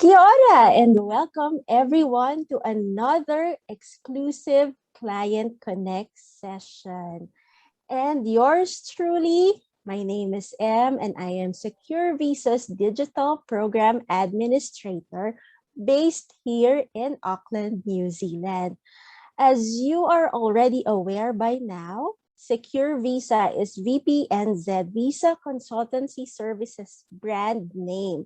Kia ora, and welcome everyone to another exclusive Client Connect session. And yours truly, my name is Em, and I am Secure Visa's Digital Program Administrator based here in Auckland, New Zealand. As you are already aware by now, Secure Visa is VPNZ Visa Consultancy Services brand name.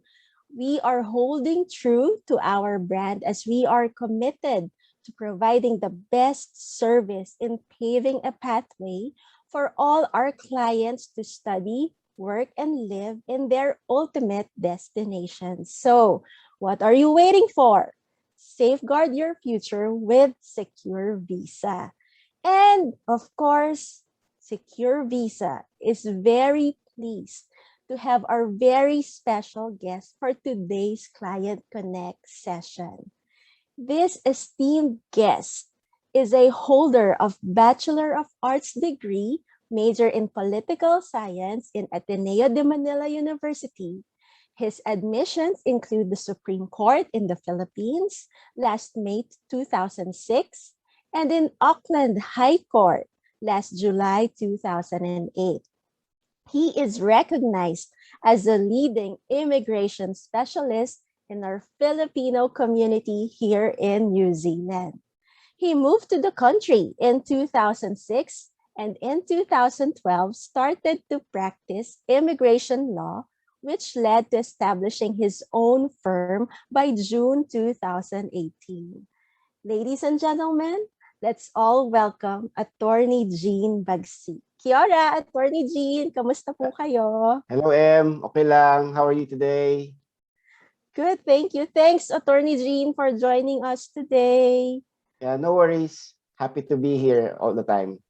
We are holding true to our brand as we are committed to providing the best service in paving a pathway for all our clients to study, work, and live in their ultimate destination. So, what are you waiting for? Safeguard your future with Secure Visa. And of course, Secure Visa is very pleased to have our very special guest for today's Client Connect session. This esteemed guest is a holder of Bachelor of Arts degree, major in Political Science in Ateneo de Manila University. His admissions include the Supreme Court in the Philippines last May 2006 and in Auckland High Court last July 2008. He is recognized as a leading immigration specialist in our Filipino community here in New Zealand. He moved to the country in 2006 and in 2012 started to practice immigration law, which led to establishing his own firm by June 2018. Ladies and gentlemen, let's all welcome Attorney Jean Bagsic. Kia ora, Attorney Jean. Kamusta po kayo? Hello, Em. Okay lang. How are you today? Good, thank you. Thanks, Attorney Jean, for joining us today. Yeah, no worries. Happy to be here all the time.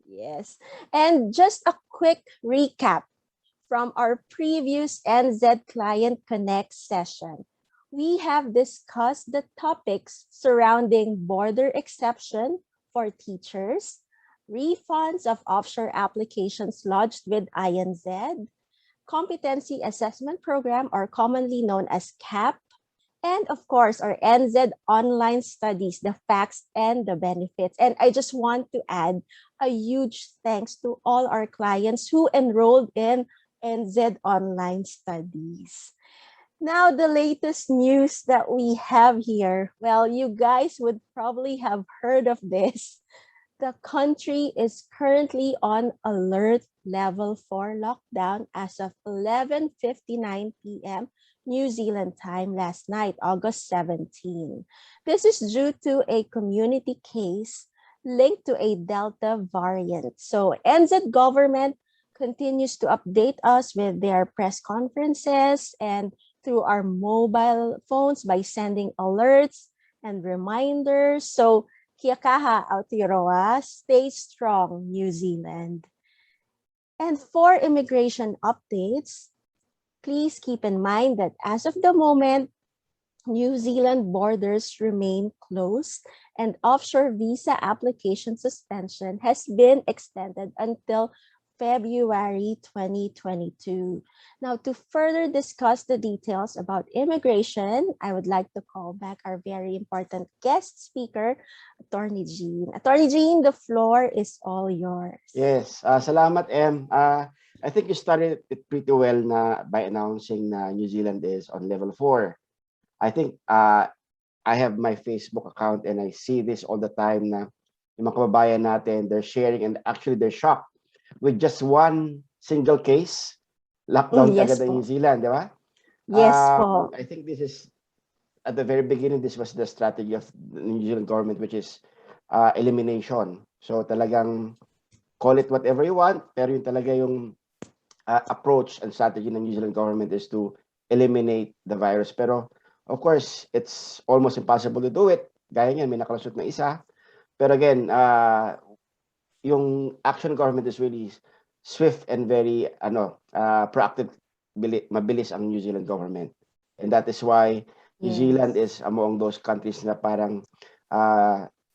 Yes. And just a quick recap from our previous NZ Client Connect session. We have discussed the topics surrounding border exception for teachers, refunds of offshore applications lodged with INZ, competency assessment program, or commonly known as CAP, and of course, our NZ online studies, the facts and the benefits. And I just want to add a huge thanks to all our clients who enrolled in NZ online studies. Now, the latest news that we have here, well, you guys would probably have heard of this. The country is currently on alert level 4 lockdown as of 11:59 p.m. New Zealand time last night, August 17. This is due to a community case linked to a Delta variant. So NZ government continues to update us with their press conferences and through our mobile phones by sending alerts and reminders. So kia kaha Aotearoa, stay strong, New Zealand. And for immigration updates, please keep in mind that as of the moment, New Zealand borders remain closed and offshore visa application suspension has been extended until February 2022. Now, to further discuss the details about immigration, I would like to call back our very important guest speaker, Attorney Jean. Attorney Jean, the floor is all yours. Yes, salamat, Em. I think you started it pretty well by announcing na New Zealand is on level 4. I think I have my Facebook account and I see this all the time na yung mga kababayan natin, they're sharing and actually they're shocked with just one single case, lockdown Yes kagad in po. New Zealand, di ba? Yes po. I think this is, at the very beginning, this was the strategy of the New Zealand government, which is elimination. So talagang call it whatever you want, pero yung talaga yung approach and strategy ng New Zealand government is to eliminate the virus. Pero of course, it's almost impossible to do it. Gaya niyan, may nakalusot na isa. Pero again, yung action government is really swift and very proactive, mabilis ang New Zealand government. And that is why New Zealand is among those countries na parang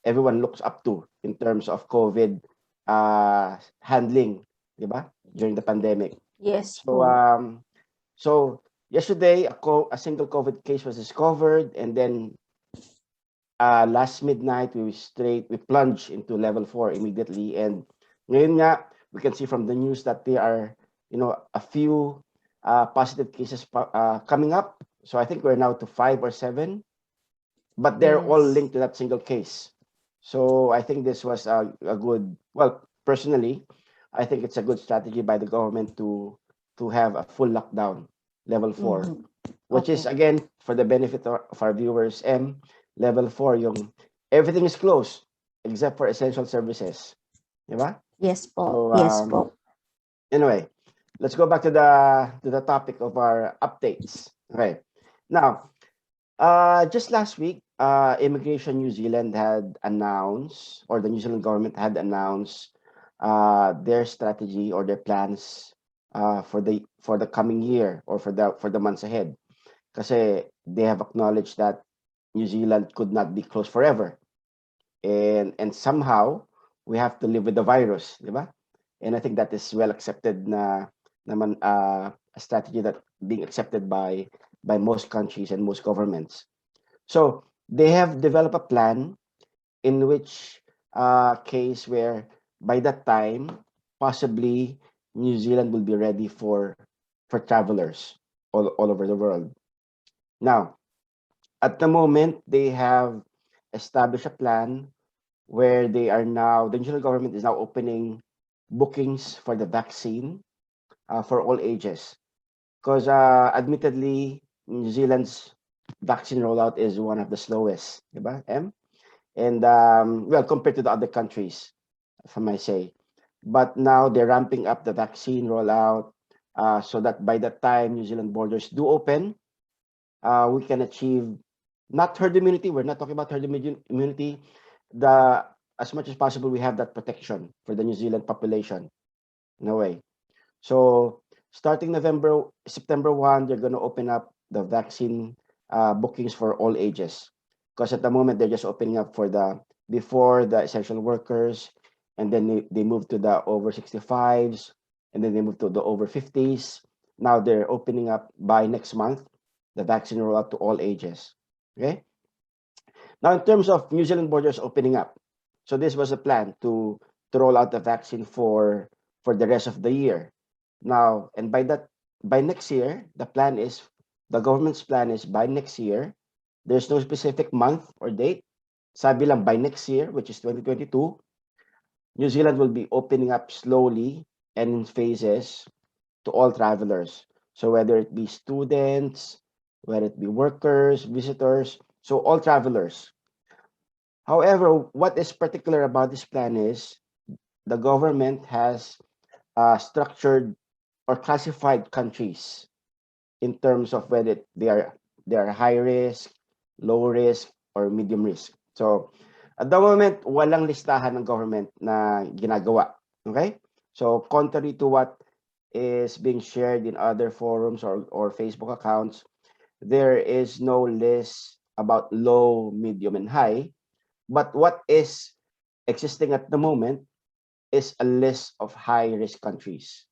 everyone looks up to in terms of COVID handling, di ba? During the pandemic. Yes So po. so yesterday, a single COVID case was discovered, and then last midnight, we plunged into level 4 immediately. And ngayon nga, we can see from the news that there are, a few positive cases coming up. So I think we're now to 5 or 7, but they're all Yes. linked to that single case. So I think this was a good, well, personally, I think it's a good strategy by the government to have a full lockdown, level 4, Mm-hmm. which is, Okay. again, for the benefit of our viewers, level 4, everything is closed except for essential services. Diba? Yes po. So, Yes po. anyway, let's go back to the topic of our updates. Okay. Now, just last week, Immigration New Zealand had announced, or the New Zealand government had announced, their strategy or their plans for the coming year, or for the months ahead. Kasi they have acknowledged that New Zealand could not be closed forever, and somehow we have to live with the virus, di ba? And I think that is well accepted naman, a strategy that being accepted by most countries and most governments. So they have developed a plan in which case where by that time possibly New Zealand will be ready for travelers all over the world. Now, at the moment, they have established a plan where the New Zealand government is now opening bookings for the vaccine for all ages. Because admittedly, New Zealand's vaccine rollout is one of the slowest, diba, M? And well, compared to the other countries, if I may say. But now they're ramping up the vaccine rollout so that by the time New Zealand borders do open, we can achieve not herd immunity. We're not talking about herd immunity. The As much as possible, we have that protection for the New Zealand population. No way. So starting September 1, they're going to open up the vaccine bookings for all ages. Because at the moment, they're just opening up before the essential workers, and then they move to the over 65s, and then they move to the over 50s. Now they're opening up by next month, the vaccine rollout to all ages. Okay. Now, in terms of New Zealand borders opening up, so this was a plan to roll out the vaccine for the rest of the year. Now, and by next year, the government's plan is by next year. There's no specific month or date. Sabi lang by next year, which is 2022, New Zealand will be opening up slowly and in phases to all travelers. So whether it be students, whether it be workers, visitors, so all travelers. However, what is particular about this plan is the government has structured or classified countries in terms of whether they are high risk, low risk, or medium risk. So at the moment, walang listahan ng government na ginagawa. Okay? So contrary to what is being shared in other forums or Facebook accounts, there is no list about low, medium, and high. But what is existing at the moment is a list of high-risk countries.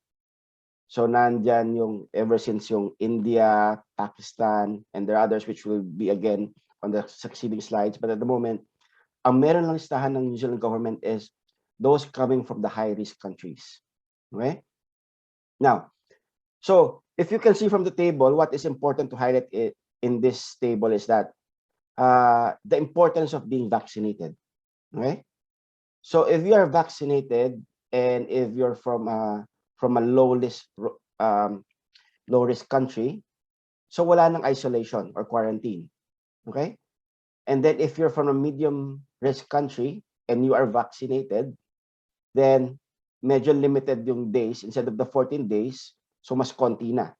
So nandyan yung ever since yung India, Pakistan, and there are others which will be again on the succeeding slides. But at the moment, ang meron lang listahan ng New Zealand government is those coming from the high-risk countries. Okay? Now, so if you can see from the table, what is important to highlight in this table is that the importance of being vaccinated. Okay? So if you are vaccinated and if you're from a low risk country, so wala nang isolation or quarantine. Okay? And then if you're from a medium risk country and you are vaccinated, then medyo limited yung days instead of the 14 days, so mas konti na.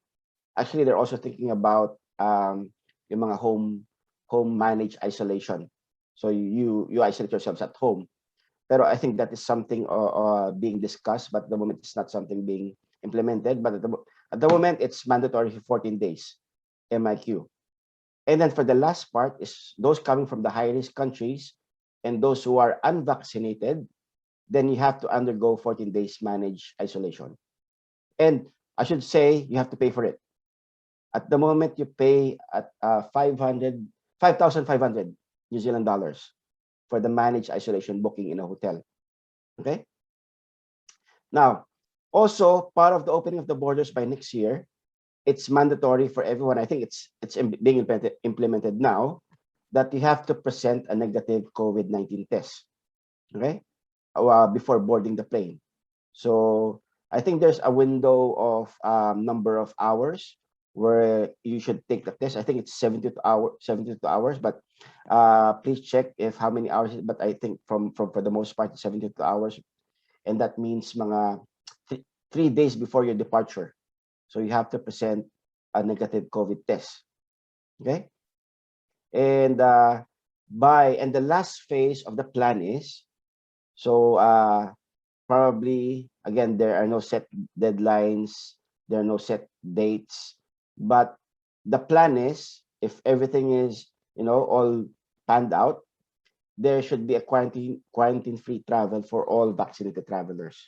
Actually, they're also thinking about yung mga home managed isolation. So you isolate yourselves at home. Pero I think that is something being discussed, but at the moment it's not something being implemented. But at the moment, it's mandatory for 14 days, MIQ. And then for the last part is those coming from the high-risk countries and those who are unvaccinated, then you have to undergo 14 days managed isolation. And I should say you have to pay for it. At the moment, you pay at 5,500 New Zealand dollars for the managed isolation booking in a hotel. Okay. Now, also part of the opening of the borders by next year, it's mandatory for everyone. I think it's being implemented now that you have to present a negative COVID-19 test. Okay, before boarding the plane. So I think there's a window of number of hours where you should take the test. I think it's 72 hours, but please check if how many hours. But I think from for the most part, 72 hours, and that means mga 3 days before your departure. So you have to present a negative COVID test. Okay, and the last phase of the plan is so. Probably, again, there are no set deadlines, there are no set dates, but the plan is, if everything is, all panned out, there should be a quarantine-free travel for all vaccinated travelers.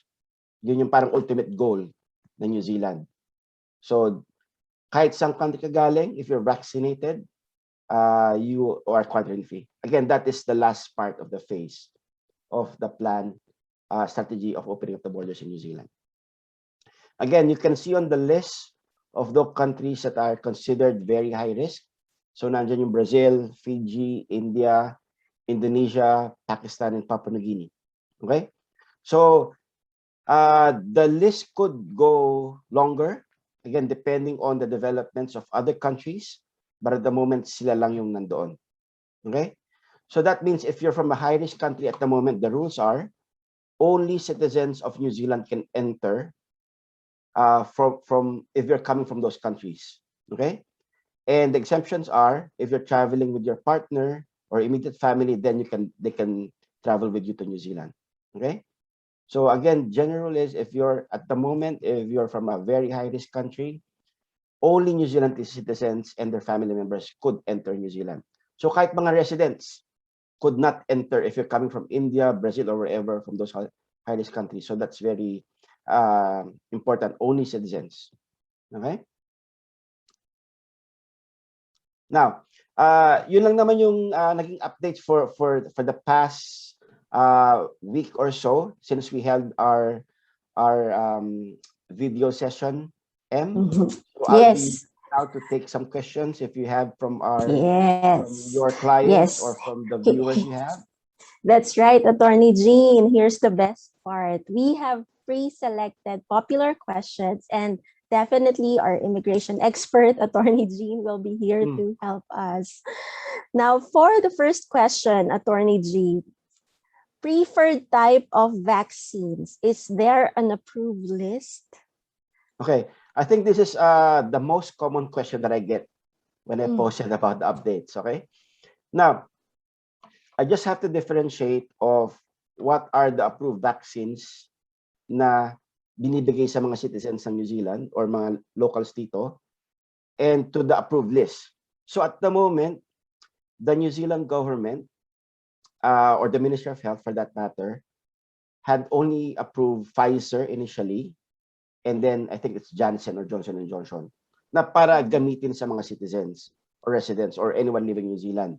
Yun yung parang ultimate goal ng New Zealand. So, kahit saan country ka galing, if you're vaccinated, you are quarantine-free. Again, that is the last part of the phase of the plan strategy of opening up the borders in New Zealand. Again, you can see on the list of the countries that are considered very high risk. So nandiyan yung Brazil, Fiji, India, Indonesia, Pakistan, and Papua New Guinea. Okay? So the list could go longer, again, depending on the developments of other countries. But at the moment, sila lang yung nandoon. Okay? So that means if you're from a high-risk country at the moment, the rules are only citizens of New Zealand can enter from if you're coming from those countries. Okay, and the exemptions are if you're traveling with your partner or immediate family, then they can travel with you to New Zealand. Okay, so again, general is if you're at the moment, if you're from a very high risk country, only New Zealand citizens and their family members could enter New Zealand. So kahit mga residents could not enter if you're coming from India, Brazil, or wherever from those high-risk countries. So that's very important. Only citizens. Okay. Now, yun lang naman yung naging updates for the past week or so since we held our video session. So I'll be out to take some questions if you have from from your clients or from the viewers you have. That's right, Attorney Jean. Here's the best part. We have pre-selected popular questions, and definitely our immigration expert, Attorney Jean, will be here to help us. Now, for the first question, Attorney Jean, preferred type of vaccines, is there an approved list? Okay, I think this is the most common question that I get when I posted about the updates. Okay, now I just have to differentiate of what are the approved vaccines na binibigay sa mga citizens ng New Zealand or mga locals dito and to the approved list. So at the moment, the New Zealand government or the Ministry of Health for that matter had only approved Pfizer initially, and then I think it's Janssen or Johnson & Johnson na para gamitin sa mga citizens or residents or anyone living in New Zealand.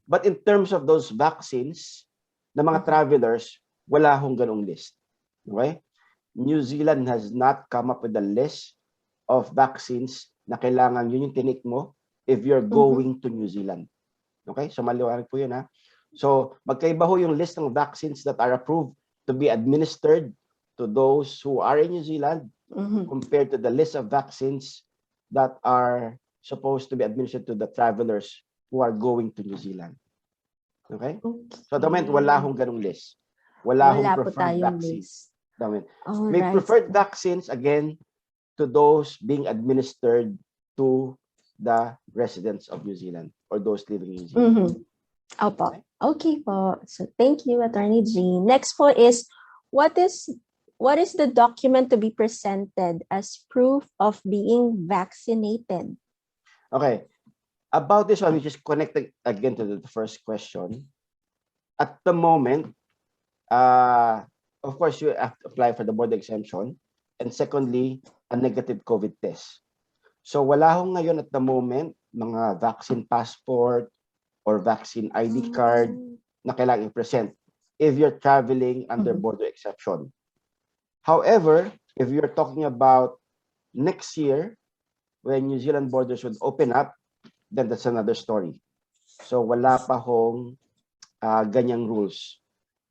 But in terms of those vaccines na mga travelers, wala hong ganong list. Okay? New Zealand has not come up with a list of vaccines na kailangan yun yung tinik mo if you're going to New Zealand. Okay? So maliwanag po yun ha. So magkaiba ho yung list ng vaccines that are approved to be administered to those who are in New Zealand compared to the list of vaccines that are supposed to be administered to the travelers who are going to New Zealand. Okay? So at the moment, wala hong ganong list. Wala hong preferred vaccines. May preferred vaccines, again, to those being administered to the residents of New Zealand or those living in New Zealand. Opo. Okay po. So thank you, Attorney Jean. Next po is, what is the document to be presented as proof of being vaccinated? Okay. About this one, which is connected again to the first question. At the moment, of course, you have to apply for the border exemption. And secondly, a negative COVID test. So wala hong ngayon at the moment mga vaccine passport or vaccine ID card na kailangang i-present if you're traveling under border exception. However, if you're talking about next year, when New Zealand borders would open up, then that's another story. So wala pa hong ganyang rules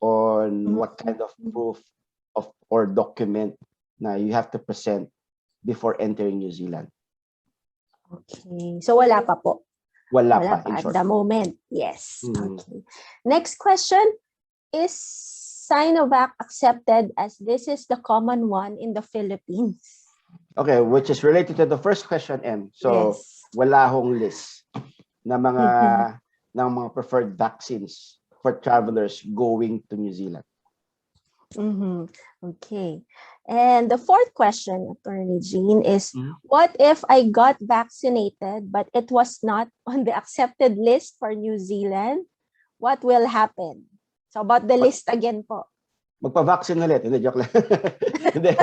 on what kind of proof of or document na you have to present before entering New Zealand. Okay. So wala pa po. Wala Wala pa, in pa at short. the moment. Yes. Okay. Next question. Is Sinovac accepted as this is the common one in the Philippines? Okay, which is related to the first question, M. So, Yes. wala hong list na ng mga preferred vaccines for travelers going to New Zealand. Okay. And the fourth question, Attorney Jean, is what if I got vaccinated but it was not on the accepted list for New Zealand? What will happen? So about the list again po. Magpa-vaccine ulit. Hindi, joke lang. Hindi.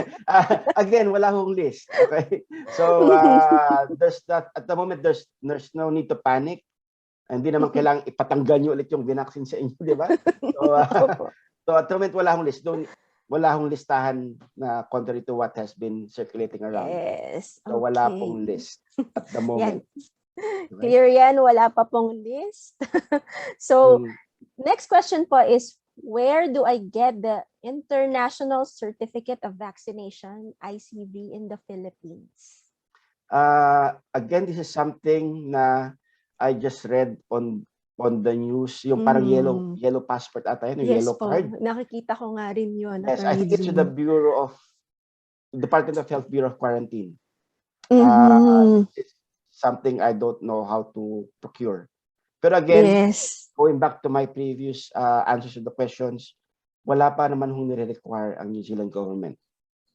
Again, wala hong list. Okay? So, there's that, at the moment, there's no need to panic. Hindi naman kailangang ipatanggal nyo ulit yung binaksin sa inyo, di ba? So at the moment, wala hong list. Wala hong listahan na contrary to what has been circulating around. Yes. So wala pong list at the moment. Okay? Clear yan, wala pa pong list. So, next question po is, where do I get the International Certificate of Vaccination, ICV, in the Philippines? Again, this is something na I just read on the news, yung parang yellow passport ata yun, yes, yellow card. Nakikita ko nga rin yun. Yes, I think it's with the Department of Health Bureau of Quarantine. It's something I don't know how to procure. Pero again, going back to my previous answers to the questions, wala pa naman hong nire-require ang New Zealand government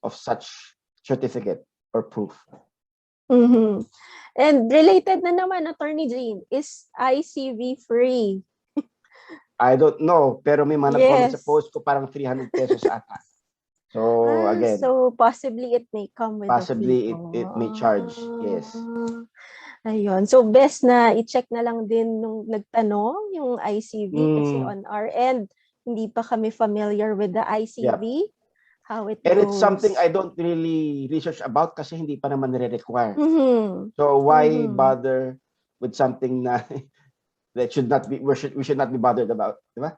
of such certificate or proof. And related na naman, Attorney Jean, is ICV free? I don't know, pero may mga nag-comment sa post ko parang 300 pesos ata. So again, so possibly it may come with possibly it may charge. Yes. Ayun. So best na i-check na lang din nung nagtanong yung ICV kasi on our end hindi pa kami familiar with the ICV. How it And goes. it's something I don't really research about kasi hindi pa naman nire-require. So why bother with something na that should not be we should not be bothered about, di ba?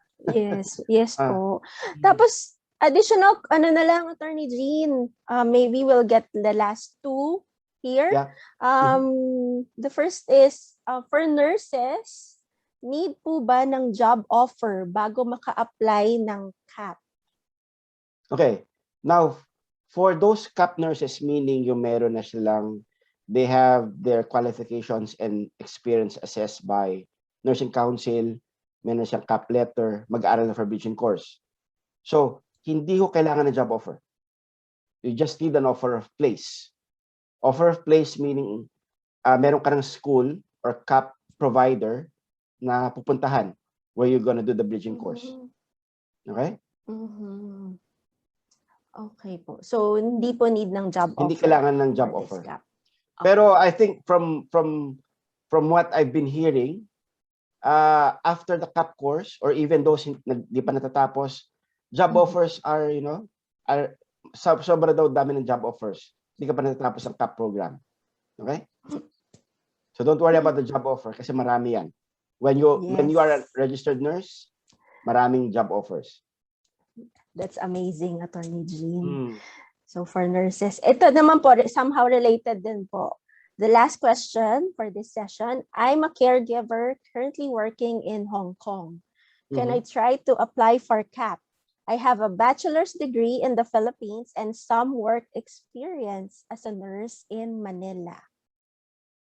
Yes po. Tapos additional na lang, Attorney Jean, maybe we'll get the last two here. The first is for nurses, need po ba ng job offer bago maka-apply ng CAP? Okay. Now, for those CAP nurses, meaning yung meron na silang, they have their qualifications and experience assessed by Nursing Council, meron siyang CAP letter, mag-aaral na for bridging course. So, hindi ko kailangan ng job offer. You just need an offer of place. Offer of place meaning meron ka ng school or CAP provider na pupuntahan where you're gonna do the bridging course. Okay? Okay po. So, hindi po need ng job offer. Hindi kailangan ng job offer. Pero I think from what I've been hearing, after the CAP course or even those di pa natatapos, job offers are, sobra daw dami ng job offers. Hindi ka pa natatapos ang CAP program. Okay? So don't worry about the job offer kasi marami yan. When you are a registered nurse, maraming job offers. That's amazing, Attorney Jean. So for nurses, ito naman po, somehow related din po. The last question for this session, I'm a caregiver currently working in Hong Kong. Can I try to apply for CAP? I have a bachelor's degree in the Philippines and some work experience as a nurse in Manila.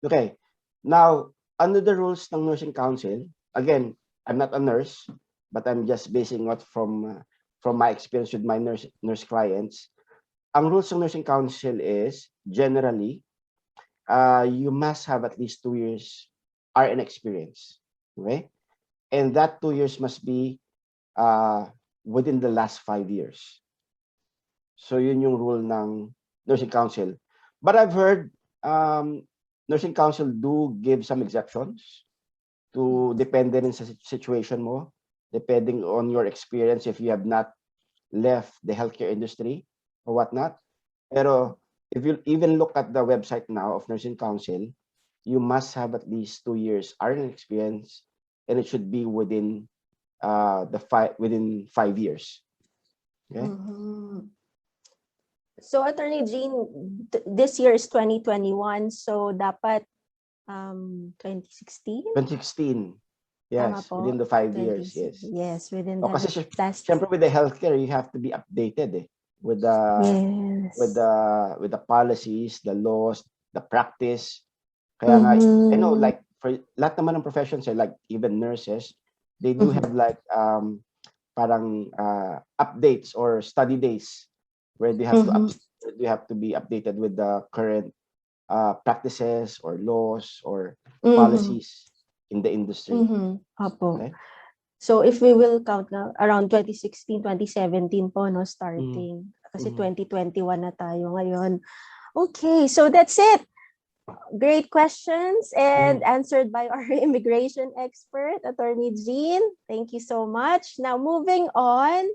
Okay. Now, under the rules ng Nursing Council, again, I'm not a nurse, but I'm just basing it from my experience with my nurse clients. Ang rules ng Nursing Council is generally you must have at least 2 years RN experience. Okay? And that 2 years must be within the last 5 years. So yun yung rule ng Nursing Council. But I've heard nursing council do give some exceptions to depende rin sa situation mo, depending on your experience if you have not left the healthcare industry or whatnot. Pero if you even look at the website now of nursing council, you must have at least 2 years RN experience, and it should be within within 5 years. Okay. So Attorney Jean, this year is 2021, so dapat 2016? 2016. Tama Yes, po? within the 5 20, years, yes. Yes, within O, the kasi last. syempre with the healthcare, you have to be updated with the Yes. with the policies, the laws, the practice. Kaya nga, I know like for lahat naman ng professions, like even nurses, they do have like parang updates or study days where they have to be updated with the current practices or laws or policies in the industry. Apo. Okay? So if we will count na around 2016, 2017 po, no, starting. Kasi 2021 na tayo ngayon. Okay, so that's it. Great questions and answered by our immigration expert, Attorney Jean. Thank you so much. Now moving on.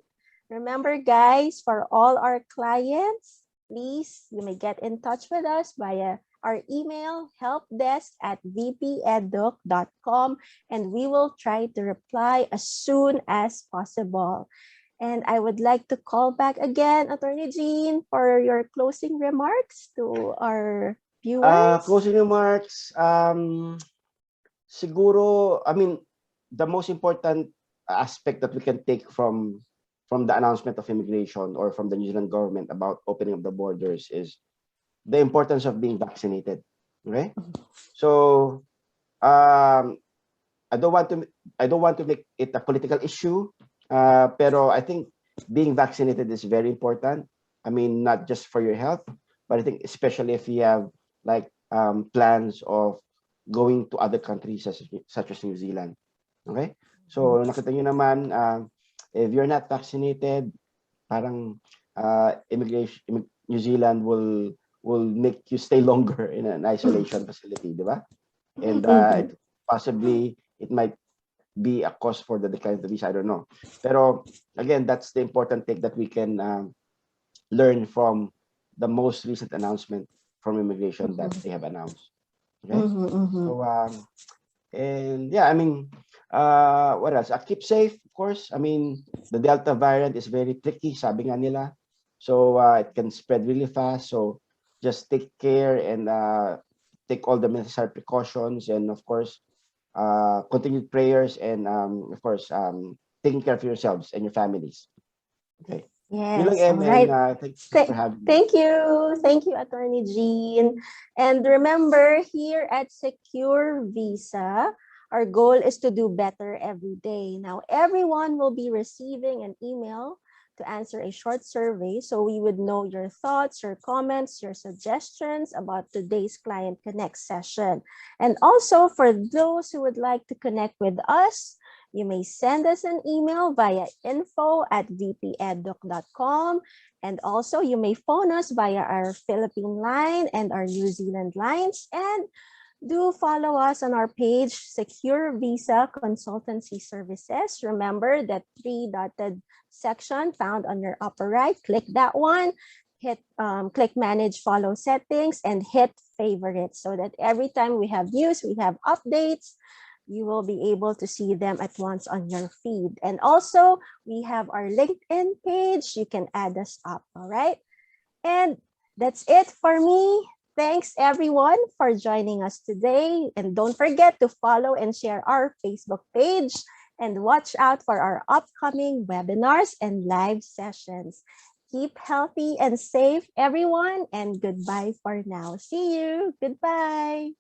Remember guys, for all our clients, please, you may get in touch with us via our email, helpdesk@vpeduc.com, and we will try to reply as soon as possible. And I would like to call back again, Attorney Jean, for your closing remarks to our viewers. Closing remarks, siguro, I mean, the most important aspect that we can take from the announcement of immigration or from the New Zealand government about opening up the borders is the importance of being vaccinated. Okay, so I don't want to make it a political issue, pero I think being vaccinated is very important. I mean, not just for your health, but I think especially if you have like plans of going to other countries such as New Zealand. Okay, so nakita niyo naman, if you're not vaccinated, parang New Zealand will make you stay longer in an isolation facility, di ba? And possibly it might be a cause for the decline of the visa. I don't know. Pero again, that's the important thing that we can learn from the most recent announcement from immigration that they have announced. Okay. So and yeah, I mean, what else? Keep safe, of course. I mean, the Delta variant is very tricky, sabi nga nila. So it can spread really fast. So just take care and take all the necessary precautions, and of course, continued prayers, and of course, taking care of yourselves and your families. Okay. Yes, all right. Thank you for having me. Thank you, Attorney Jean. And remember, here at Secure Visa, our goal is to do better every day. Now, everyone will be receiving an email to answer a short survey, so we would know your thoughts, your comments, your suggestions about today's Client Connect session. And also, for those who would like to connect with us, you may send us an email via info@vpeduc.com, and also you may phone us via our Philippine line and our New Zealand lines, and do follow us on our page, Secure Visa Consultancy Services. Remember that three-dotted section found on your upper right. Click that one, click Manage Follow Settings, and hit Favorite, so that every time we have news, we have updates, you will be able to see them at once on your feed. And also, we have our LinkedIn page. You can add us up, all right? And that's it for me. Thanks, everyone, for joining us today. And don't forget to follow and share our Facebook page. And watch out for our upcoming webinars and live sessions. Keep healthy and safe, everyone. And goodbye for now. See you. Goodbye.